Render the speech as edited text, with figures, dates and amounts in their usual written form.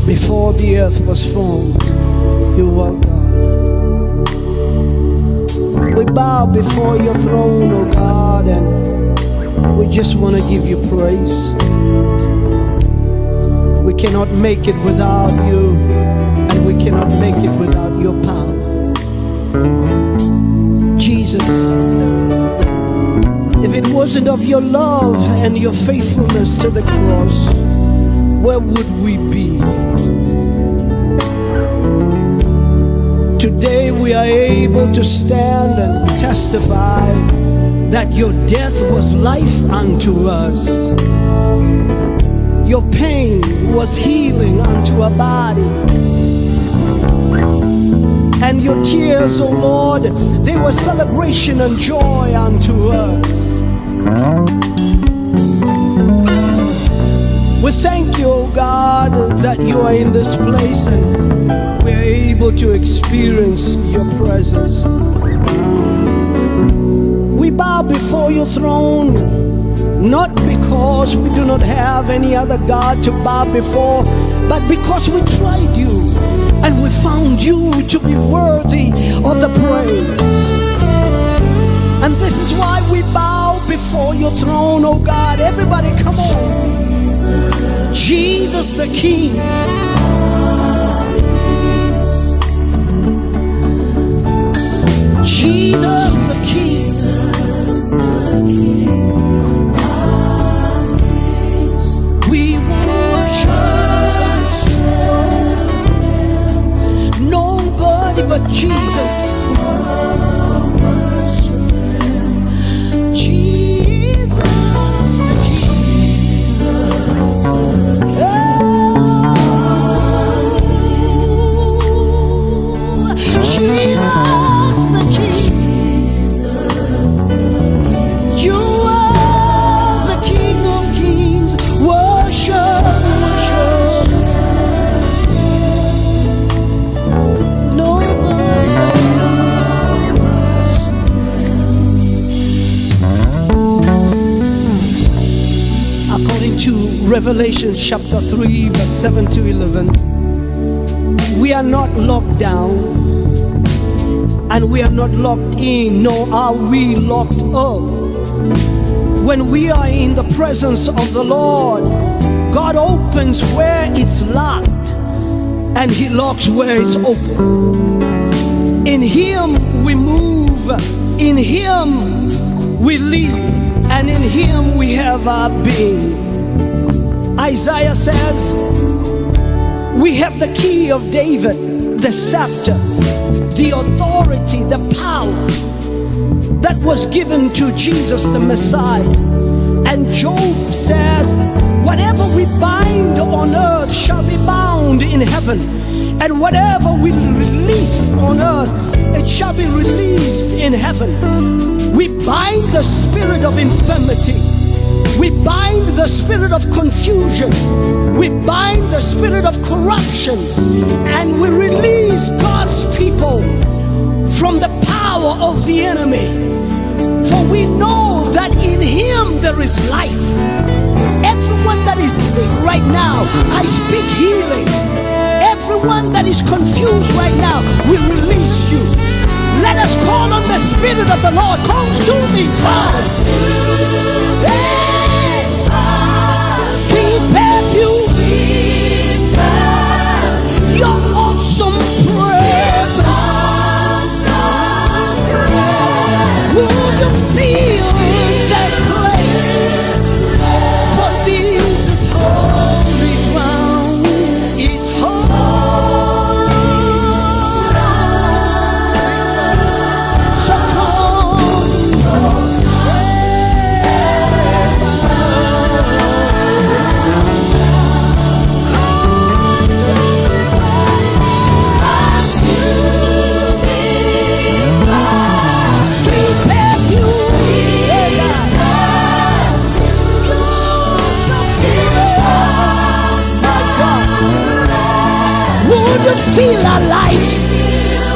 Before the earth was formed, you are God. We bow before your throne, oh God, and we just want to give you praise. We cannot make it without you, and we cannot make it without your power. Jesus, if it wasn't of your love and your faithfulness to the cross, where would we be? Today we are able to stand and testify that your death was life unto us. Your pain was healing unto our body. And your tears, oh Lord, they were celebration and joy unto us. We thank you, oh God, that you are in this place and we are able to experience your presence. We bow before your throne, not because we do not have any other God to bow before, but because we tried you and we found you to be worthy of the praise. And this is why we bow before your throne, oh God. Everybody come on. Jesus the King. Jesus the King. We worship nobody but Jesus. Revelation chapter 3 verse 7 to 11. We are not locked down and we are not locked in, nor are we locked up. When we are in the presence of the Lord, God opens where it's locked and He locks where it's open. In Him we move, in Him we live, and in Him we have our being. Isaiah says, we have the key of David, the scepter, the authority, the power that was given to Jesus the Messiah. And Job says, whatever we bind on earth shall be bound in heaven, and whatever we release on earth, it shall be released in heaven. We bind the spirit of infirmity. We bind the spirit of confusion. We bind the spirit of corruption. And we release God's people from the power of the enemy. For we know that in Him there is life. Everyone that is sick right now, I speak healing. Everyone that is confused right now, we release you. Let us call on the Spirit of the Lord. Consuming fire. Sweet perfume. Your Would you fill our lives